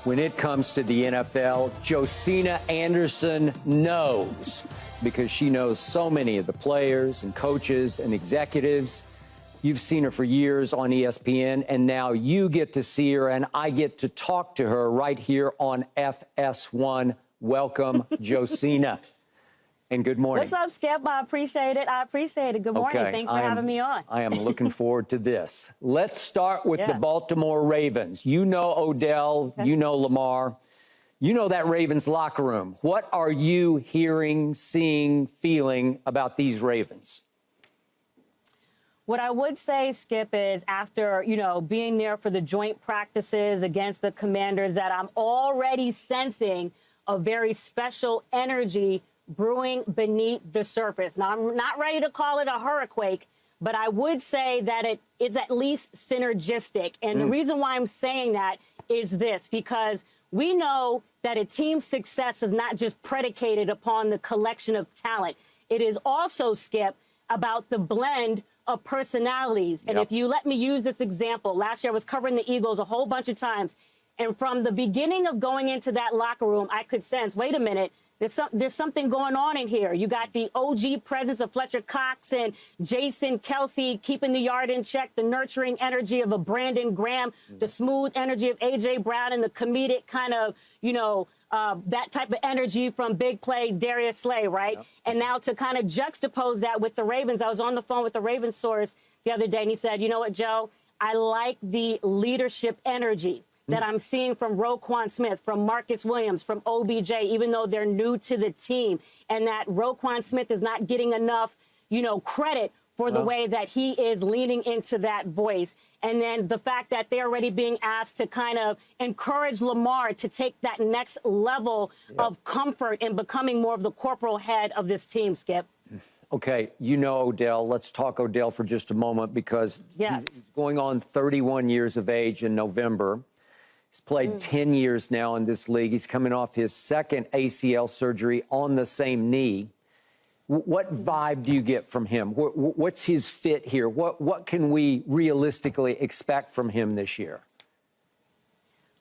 When it comes to the NFL, Josina Anderson knows because she knows so many of the players and coaches and executives. You've seen her for years on ESPN, and now you get to see her, and I get to talk to her right here on FS1. Welcome, Josina, and good morning. What's up, Skip? I appreciate it. Good morning. Okay, Thanks for having me on. I am looking forward to this. Let's start with the Baltimore Ravens. You know Odell, you know Lamar, you know that Ravens locker room. What are you hearing, seeing, feeling about these Ravens? What I would say, Skip, is after, being there for the joint practices against the Commanders, that I'm already sensing a very special energy brewing beneath the surface. Now, I'm not ready to call it a hurricane, but I would say that it is at least synergistic. And the reason why I'm saying that is this, because we know that a team's success is not just predicated upon the collection of talent. It is also, Skip, about the blend of personalities. And if you let me use this example, last year I was covering the Eagles a whole bunch of times. And from the beginning of going into that locker room, I could sense, wait a minute, there's something going on in here. You got the OG presence of Fletcher Cox and Jason Kelsey keeping the yard in check, the nurturing energy of a Brandon Graham, the smooth energy of A.J. Brown, and the comedic kind of, that type of energy from big play Darius Slay, right? Yep. And now to kind of juxtapose that with the Ravens, I was on the phone with the Ravens source the other day, and he said, you know what, Joe, I like the leadership energy that I'm seeing from Roquan Smith, from Marcus Williams, from OBJ, even though they're new to the team, and that Roquan Smith is not getting enough, credit for the way that he is leaning into that voice. And then the fact that they're already being asked to kind of encourage Lamar to take that next level of comfort in becoming more of the corporal head of this team, Skip. Okay, you know Odell. Let's talk Odell for just a moment because he's going on 31 years of age in November. He's played 10 years now in this league. He's coming off his second ACL surgery on the same knee. What vibe do you get from him? What's his fit here? What can we realistically expect from him this year?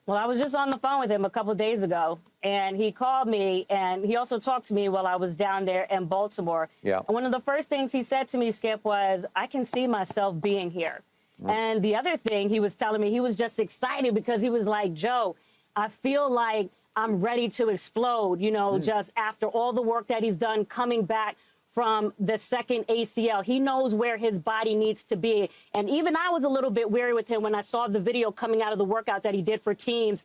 Well, I was just on the phone with him a couple of days ago, and he called me, and he also talked to me while I was down there in Baltimore. Yeah. And one of the first things he said to me, Skip, was, I can see myself being here. And the other thing he was telling me, he was just excited because he was like, Joe, I feel like I'm ready to explode, just after all the work that he's done coming back from the second ACL. He knows where his body needs to be. And even I was a little bit weary with him when I saw the video coming out of the workout that he did for teams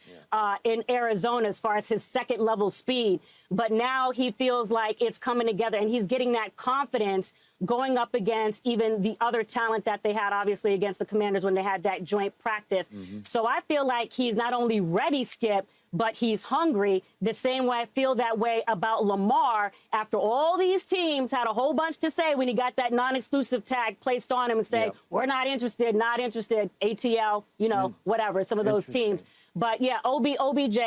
in Arizona as far as his second level speed. But now he feels like it's coming together and he's getting that confidence going up against even the other talent that they had, obviously, against the Commanders when they had that joint practice. So I feel like he's not only ready, Skip, but he's hungry, the same way I feel that way about Lamar after all these teams had a whole bunch to say when he got that non-exclusive tag placed on him and say, we're not interested, ATL, whatever, some of those teams. But, yeah, OBJ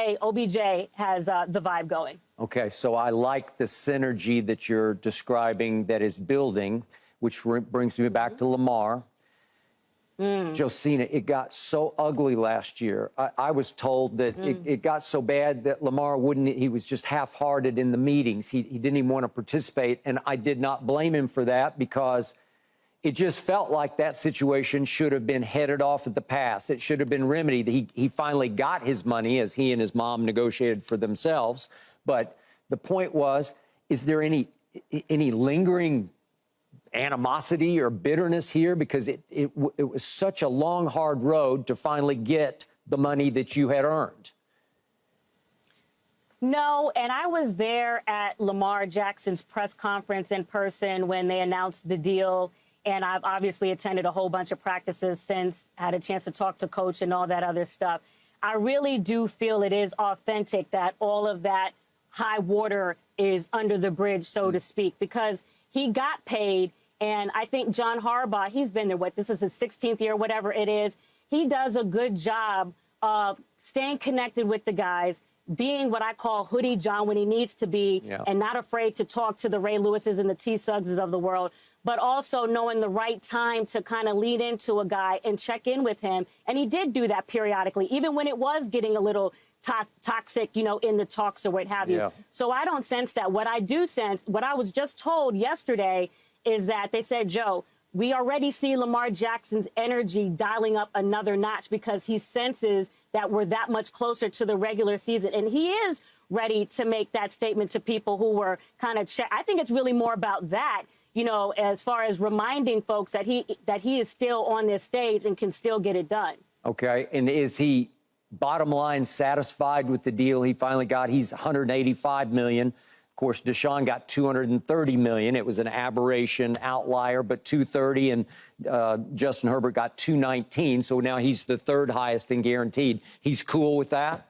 has the vibe going. Okay, so I like the synergy that you're describing that is building, which brings me back to Lamar. Josina, it got so ugly last year. I was told that it got so bad that Lamar he was just half-hearted in the meetings. He didn't even want to participate, and I did not blame him for that because it just felt like that situation should have been headed off at the pass. It should have been remedied. He finally got his money as he and his mom negotiated for themselves. But the point was, is there any lingering animosity or bitterness here? Because it was such a long, hard road to finally get the money that you had earned. No, and I was there at Lamar Jackson's press conference in person when they announced the deal. And I've obviously attended a whole bunch of practices since, had a chance to talk to coach and all that other stuff. I really do feel it is authentic that all of that high water is under the bridge, so to speak, because he got paid. And I think John Harbaugh, he's been there, this is his 16th year, whatever it is. He does a good job of staying connected with the guys, being what I call hoodie John when he needs to be, and not afraid to talk to the Ray Lewises and the T. Suggses of the world, but also knowing the right time to kind of lead into a guy and check in with him. And he did do that periodically, even when it was getting a little toxic, in the talks or what have you. Yeah. So I don't sense that. What I do sense, what I was just told yesterday is that they said, Joe, we already see Lamar Jackson's energy dialing up another notch because he senses that we're that much closer to the regular season. And he is ready to make that statement to people who were kind of I think it's really more about that, as far as reminding folks that he is still on this stage and can still get it done. Okay. And is he, bottom line, satisfied with the deal he finally got? He's $185 million. Of course, Deshaun got $230 million. It was an aberration, outlier, but $230, and Justin Herbert got $219. So now he's the third highest in guaranteed. He's cool with that?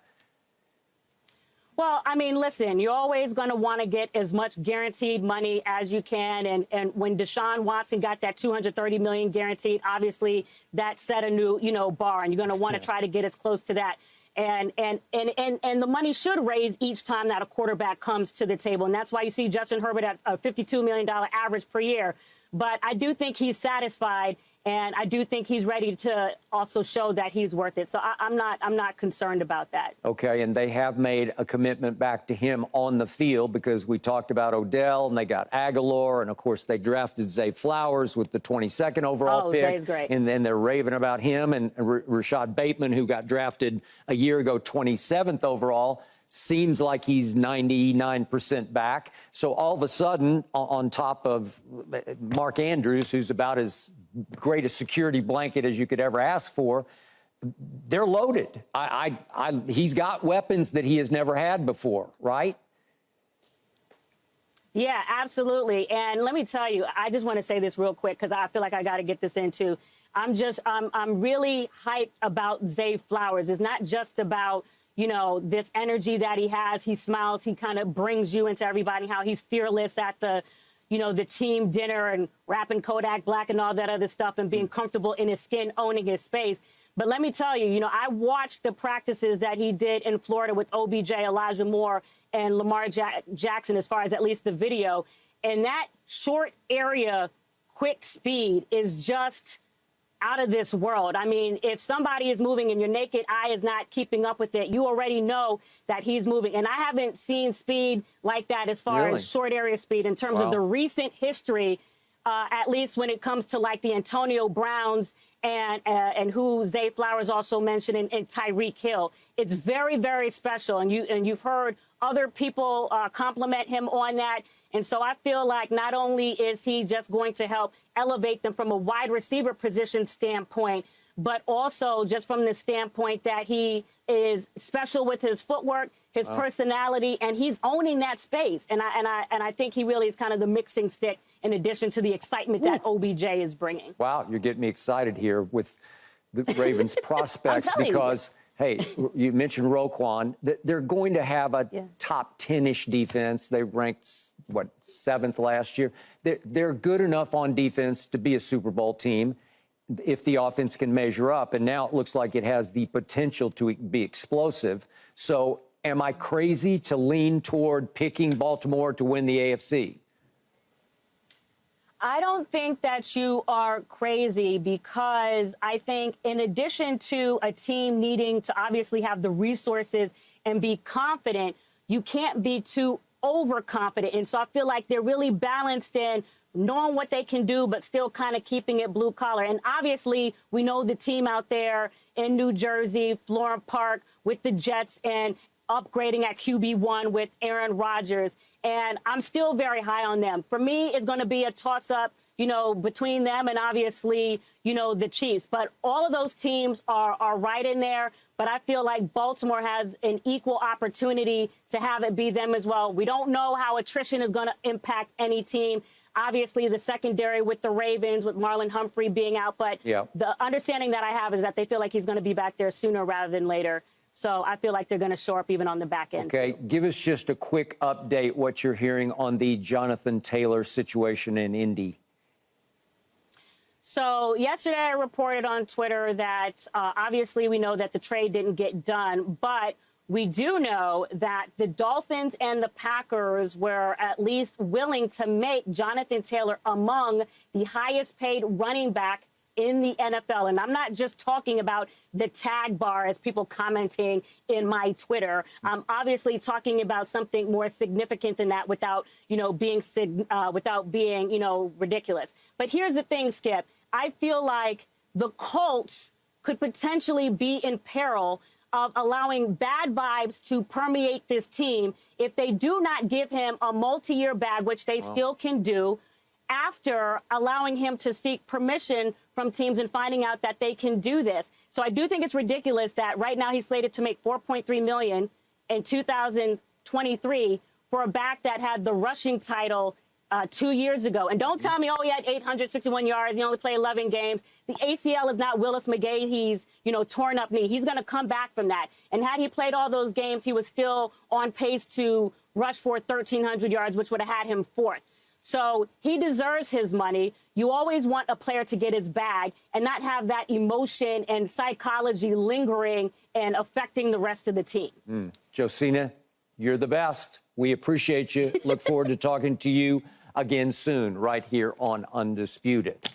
Well, I mean, listen, you're always going to want to get as much guaranteed money as you can. And when Deshaun Watson got that $230 million guaranteed, obviously that set a new, bar, and you're going to want to try to get as close to that. And the money should raise each time that a quarterback comes to the table. And that's why you see Justin Herbert at a $52 million average per year. But I do think he's satisfied, and I do think he's ready to also show that he's worth it. So I'm not concerned about that. Okay, and they have made a commitment back to him on the field, because we talked about Odell, and they got Aguilar, and of course they drafted Zay Flowers with the 22nd overall pick. Zay's great. And then they're raving about him, and Rashad Bateman, who got drafted a year ago, 27th overall. Seems like he's 99% back. So all of a sudden, on top of Mark Andrews, who's about as great a security blanket as you could ever ask for, they're loaded. He's got weapons that he has never had before, right? Yeah, absolutely. And let me tell you, I just want to say this real quick because I feel like I got to get this into. I'm really hyped about Zay Flowers. It's not just about this energy that he has. He smiles. He kind of brings you into everybody, how he's fearless at the team dinner and rapping Kodak Black and all that other stuff and being comfortable in his skin, owning his space. But let me tell you, I watched the practices that he did in Florida with OBJ, Elijah Moore, and Lamar Jackson, as far as at least the video. And that short area, quick speed is just out of this world. I mean, if somebody is moving and your naked eye is not keeping up with it, you already know that he's moving. And I haven't seen speed like that as far as short area speed in terms of the recent history, at least when it comes to like the Antonio Browns and who Zay Flowers also mentioned, and Tyreek Hill. It's very, very special. And you've heard other people compliment him on that. And so I feel like not only is he just going to help elevate them from a wide receiver position standpoint, but also just from the standpoint that he is special with his footwork, his personality, and he's owning that space. And I think he really is kind of the mixing stick in addition to the excitement that OBJ is bringing. Wow, you're getting me excited here with the Ravens prospects because, hey, you mentioned Roquan. They're going to have a top 10-ish defense. They ranked, 7th last year. They're good enough on defense to be a Super Bowl team if the offense can measure up. And now it looks like it has the potential to be explosive. So am I crazy to lean toward picking Baltimore to win the AFC? I don't think that you are crazy, because I think in addition to a team needing to obviously have the resources and be confident, you can't be too overconfident. And so I feel like they're really balanced in knowing what they can do, but still kind of keeping it blue collar. And obviously, we know the team out there in New Jersey, Florham Park with the Jets, and upgrading at QB1 with Aaron Rodgers. And I'm still very high on them. For me, it's going to be a toss-up, between them and obviously, the Chiefs. But all of those teams are right in there. But I feel like Baltimore has an equal opportunity to have it be them as well. We don't know how attrition is going to impact any team. Obviously, the secondary with the Ravens, with Marlon Humphrey being out. But the understanding that I have is that they feel like he's going to be back there sooner rather than later. So I feel like they're going to show up even on the back end. Okay, give us just a quick update what you're hearing on the Jonathan Taylor situation in Indy. So yesterday I reported on Twitter that obviously we know that the trade didn't get done, but we do know that the Dolphins and the Packers were at least willing to make Jonathan Taylor among the highest paid running backs in the NFL. And I'm not just talking about the tag bar as people commenting in my Twitter. I'm obviously talking about something more significant than that without, being ridiculous. But here's the thing, Skip. I feel like the Colts could potentially be in peril of allowing bad vibes to permeate this team if they do not give him a multi-year bag, which they still can do, after allowing him to seek permission from teams and finding out that they can do this. So I do think it's ridiculous that right now he's slated to make $4.3 million in 2023 for a back that had the rushing title 2 years ago. And don't tell me, he had 861 yards. He only played 11 games. The ACL is not Willis McGahee's, torn up knee. He's going to come back from that. And had he played all those games, he was still on pace to rush for 1,300 yards, which would have had him fourth. So he deserves his money. You always want a player to get his bag and not have that emotion and psychology lingering and affecting the rest of the team. Josina, you're the best. We appreciate you. Look forward to talking to you again soon, right here on Undisputed.